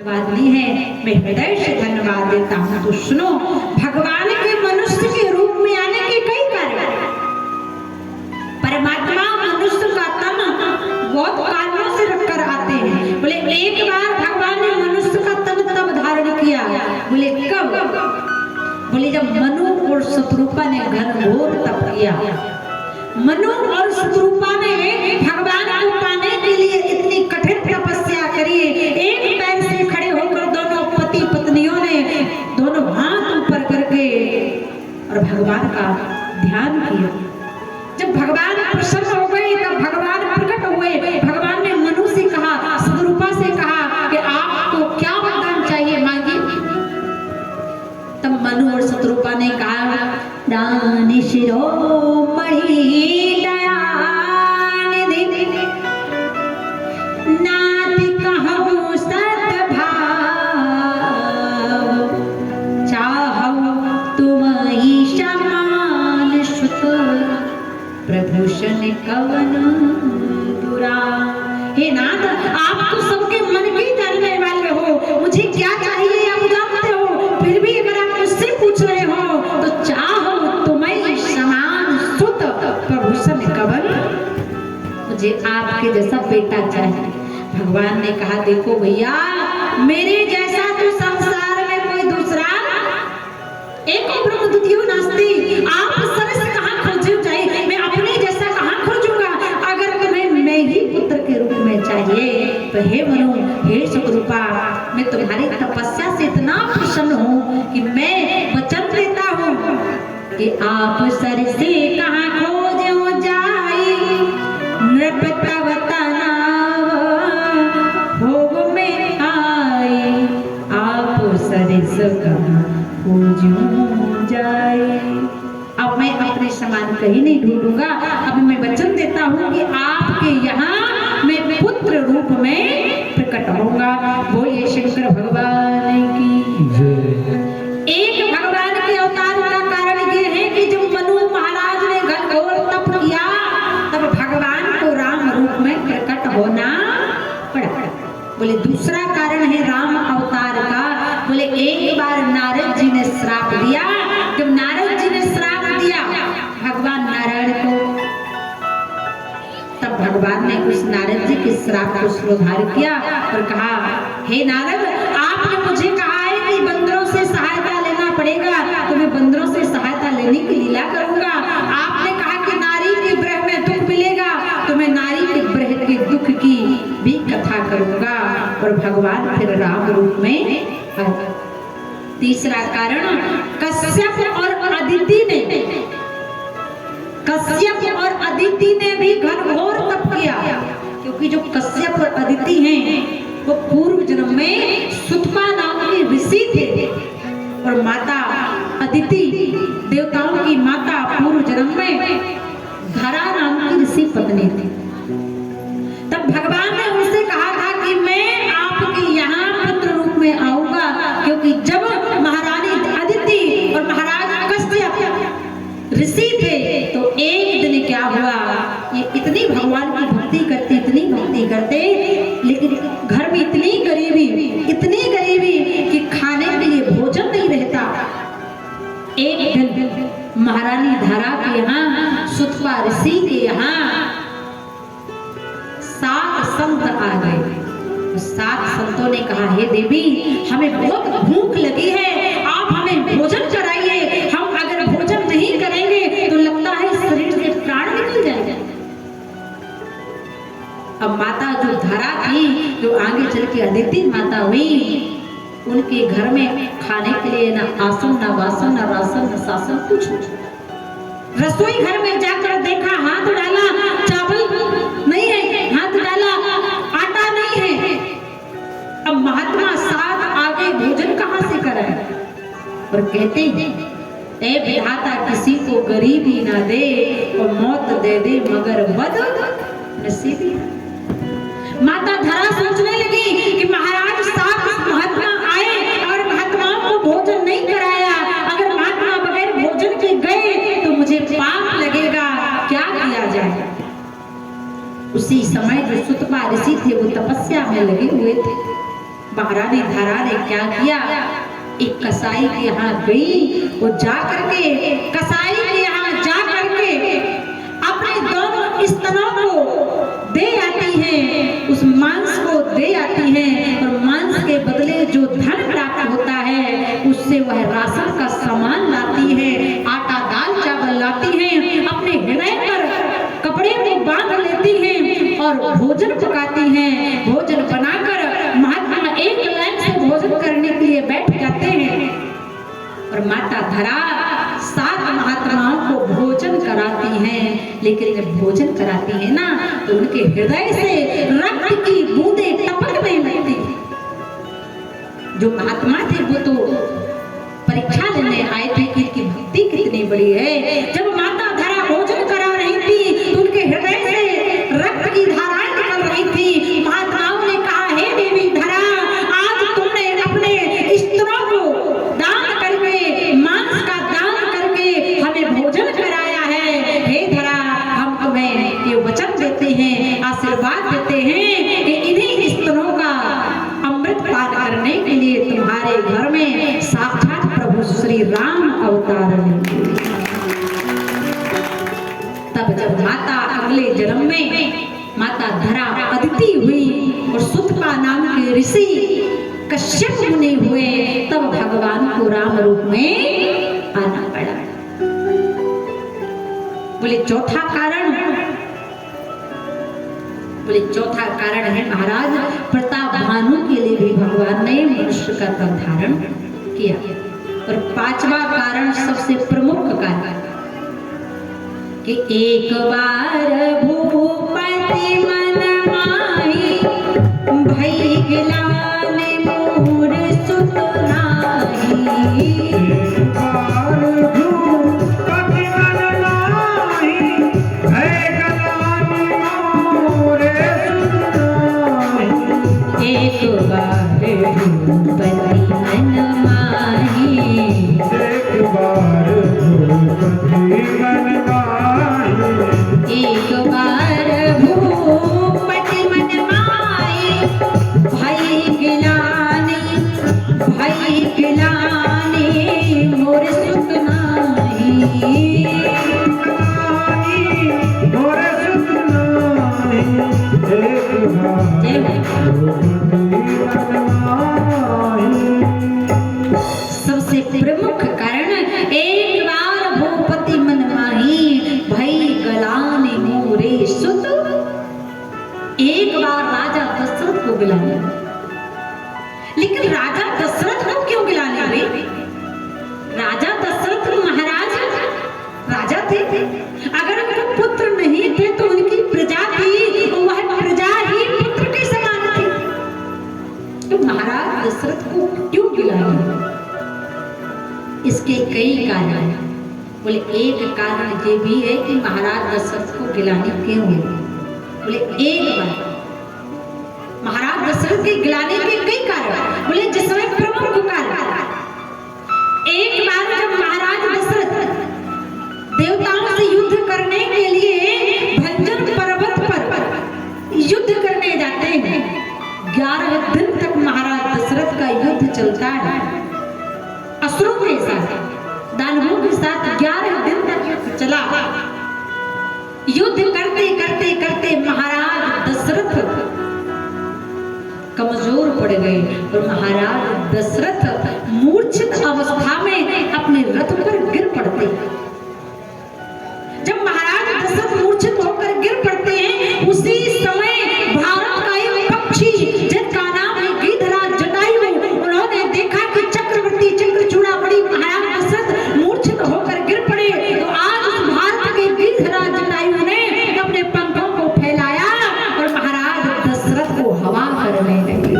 धन्यवाद नहीं है, मैं हृदय से धन्यवाद देता हूँ। तो सुनो, भगवान के मनुष्य के रूप में आने के कई कारण। परमात्मा मनुष्य का तन बहुत कारणों से रखकर आते हैं। बोले एक बार भगवान ने मनुष्य का तन तब धारण किया। बोले कब? बोले जब मनु और शत्रुपा ने घनघोर तप किया। मनु और शत्रुपा ने भगवान को पाने के लिए इतनी कठिन तपस्या करी। एक पैर से खड़े होकर दोनों पति पत्नियों ने दोनों हाथ ऊपर करके और भगवान का ध्यान किया। जब भगवान प्रसन्न हो गए तब भगवान प्रकट हुए। भगवान ने मनु से कहा, शत्रुपा से कहा कि आपको क्या वरदान चाहिए, मांगिए। तब मनु और शत्रुपा ने कहा, दान शिरोमणि दयानिधि नाति कहूँ सद्भाव, चाहूँ तुम्हि समान सुत, प्रभूषण कवन दुरा। हे नाथ, आप तो सबके मन की जानने वाले हो, मुझे क्या चाहिए आप जानते हो, फिर भी अगर आप मुझसे पूछ रहे हो तो चाहो तुम्हें समान सुत, प्रभूषण कवन, मुझे आपके जैसा बेटा चाहिए। भगवान ने कहा, देखो भैया, मेरे जैसा तो संसार में कोई दूसरा एको ब्रह्म द्वितीयो नास्ति। आप सरस कहाँ खोजे जाए, मैं अपने जैसा कहाँ खोजूंगा। अगर तुम्हें मैं ही पुत्र के रूप में चाहिए तो हे मनु, हे शत्रुपा, मैं तुम्हारी तपस्या से इतना प्रसन्न हूँ कि मैं वचन देता हूँ कि आप सर से कहाँ खोजो जाए, नृप तव तनाव भोग में आए, आप सर से कहाँ खोजो जाए। अब मैं अपने समान कहीं नहीं ढूंढूंगा। अब मैं वचन देता हूँ कि आपके यहाँ मैं पुत्र रूप में प्रकट होऊंगा। बोलिए शंकर भगवान की जय। एक भगवान के अवतार का कारण ये है कि जब मनु महाराज ने घनघोर तप किया तब भगवान को राम रूप में प्रकट होना पड़ा। बोले दूसरा कारण है राम अवतार का। बोले एक बार नारद जी ने श्राप दिया। जब नारद जी ने श्राप दिया भगवान नारायण को, तब भगवान ने उस नारद जी के श्राप को स्वीकार किया और कहा, हे नारद, आपने मुझे कहा है कि बंदरों से सहायता लेना पड़ेगा, तो मैं बंदरों से सहायता लेने की लीला करूंगा। आपने कहा कि नारी के ब्रह में दुख मिलेगा, तो मैं नारी के ब्रह के दुख की भी कथा करूंगा। और भगवान फिर राम रूप में आए। तीसरा कारण, कश्यप और अदिति ने भी घनघोर तप किया। क्योंकि जो कश्यप और अदिति हैं वो पूर्व जन्म में सुतपा नाम के ऋषि थे और माता अदिति देवताओं की माता पूर्व जन्म में धरा नाम की ऋषि पत्नी थी। तब भगवान ने उनसे कहा था कि मैं आपके यहाँ पुत्र रूप में आऊंगा। क्योंकि जब महारानी अदिति और महाराज कश्यप ऋषि थे तो एक दिन क्या हुआ, ये इतनी भगवान की भक्ति करते, लेकिन घर में इतनी गरीबी कि खाने के लिए भोजन नहीं रहता। एक दिन महारानी धरा के यहाँ, सुतपा ऋषि के यहाँ 7 संत आ गए। 7 संतों ने कहा, हे देवी, हमें बहुत भूख लगी है, आप हमें भोजन कराइए। हम अगर भोजन नहीं करेंगे तो लगता है शरीर से प्राण निकल जाएगा। अब माता जो धरा थी, जो आगे चल के अदिति माता हुई, उनके घर में खाने के लिए ना आसन, ना वासन, ना राशन, ना शासन, कुछ नहीं। रसोई घर में जाकर देखा, हाथ डाला, चावल नहीं है, हाथ डाला, आटा नहीं है। अब महात्मा 7 आगे भोजन कहाँ से कराए? और कहते हैं, ए विधाता, किसी को गरीबी ना दे और मौत दे दे, मगर बद नसीबी। माता धरा सोचने लगी कि महाराज 7 महात्मा आए और महात्माओं को भोजन नहीं कराया, अगर महात्मा बगैर भोजन के गए तो मुझे पाप लगेगा, क्या किया जाए? उसी समय जो सुतपा ऋषि थे वो तपस्या में लगे हुए थे। महारानी धारा ने क्या किया, एक कसाई के यहाँ गई और जा करके कसाई के यहाँ जा करके अपने दोनों स्तनों को दे आती है, उस मांस को दे आती है और मांस के बदले जो धन प्राप्त होता है उससे वह राशन का सामान लाती है, आटा दाल चावल लाती है, अपने हृदय पर कपड़े को बांध लेती है और भोजन पकाती है। भोजन बनाकर महात्मा एक लाइन से भोजन करने के लिए बैठ जाते हैं और माता धरा 7 महात्माओं को भोजन कराती हैं। लेकिन जब भोजन कराती है ना तो उनके हृदय से रक्त की बूंदें टपकने लगती। जो महात्मा थे वो तो परीक्षा लेने आए थे कि इनकी भक्ति कितनी बड़ी है। जब माता धरा भोजन करा रही थी तो उनके हृदय से रक्त की धाराएं निकल रही थी। महात्माओं ने कहा, हे देवी धरा, आज तुमने अपने स्त्रों को दान करके, मांस का दान करके हमें भोजन कराया है। हे धरा, हम तुम्हें ये वचन देते हैं, आशीर्वाद देते हैं कि इन्हीं स्त्रों का अमृत पान करने के लिए तुम्हारे घर में साक्षात प्रभु श्री राम अवतार लेंगे। तब जब माता अगले जन्म में माता धरा अदिति हुई और सुतपा नाम के ऋषि कश्यप मुनि हुए, तब भगवान को राम रूप में आना पड़ा। बोले चौथा कारण है महाराज, प्रतापभानु के लिए भी भगवान ने मनुष्य का तन धारण किया। और 5वां कारण सबसे प्रमुख कारण कि एक बार भूपति मन माही, भई गिलान मोर सुत नाही। एक बार भूपति मन माही, भई गिलान मोर सुत नाही। एक बार भूपति मन माही, एक बार भूपति मन माही, एक बार भूपति मन माही, भई गिलानी मोर सुत नाही। मोर सुत नाही, एक बार सबसे प्रमुख कारण, एक बार भूपति मन माही, भई गलाने मोरे सुत। एक बार राजा दशरथ को गिलाने, लेकिन राजा दशरथ को क्यों गिलाने भाई? राजा दशरथ महाराज राजा थे, अगर उनके पुत्र नहीं थे तो उनकी प्रजा थी, वह प्रजा ही पुत्र के समान थी। तो महाराज दशरथ को क्यों गिलाने? इसके कई कारण हैं। बोले एक कारण ये भी है कि महाराज दशरथ को गिलाने क्यों हुए? बोले एक बार महाराज दशरथ के गिलाने के कई कारण। बोले जिसमें प्रमुख कारण, एक बार जब महाराज दशरथ देवताओं से युद्ध करने के लिए भंजन पर्वत पर युद्ध करने जाते हैं। 11 दिन तक महाराज दशरथ का युद्ध चलता है असुरों के साथ, दानवों के साथ। 11 दिन तक युद्ध चला। युद्ध करते करते करते महाराज दशरथ कमजोर पड़ गए और महाराज दशरथ मूर्छित अवस्था में अपने रथ पर गिर पड़ते। जब महाराज दशरथ मूर्छित होकर गिर पड़ते हैं, उसी समय भारत का एक पक्षी जिनका नाम है गिद्धराज जटायु, उन्होंने देखा कि चक्रवर्ती चक्रचूड़ा बड़ी महाराज दशरथ मूर्छित होकर गिर पड़े। तो आज उस भारत के गिद्धराज जटायु ने अपने पंखों को फैलाया और महाराज दशरथ को हवा करने लगे।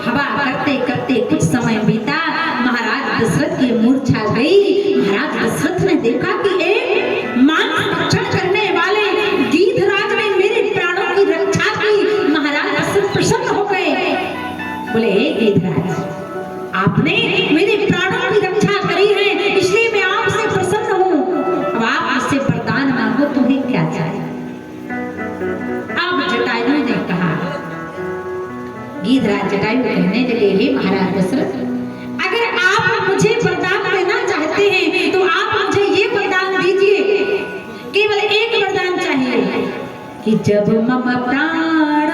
हवा करते करते कुछ समय बीता, महाराज दशरथ की मूर्छा गई। महाराज दशरथ ने देखा कि एक मांस भक्षण करने वाले गिद्धराज ने मेरे प्राणों की रक्षा की। महाराज दशरथ प्रसन्न हो गए। बोले हे गिद्धराज, आपने मेरे प्राणों की रक्षा करी है, इसलिए मैं आपसे प्रसन्न हूँ। अब आप मुझसे वरदान मांगो, तुम्हें क्या चाहिए? अब जटायु ने कहा गीधराज जटायु कहने लगे, हे महाराज दशरथ, अगर आप मुझे वरदान देना चाहते हैं तो आप मुझे ये वरदान दीजिए, केवल एक वरदान चाहिए कि जब मम प्राण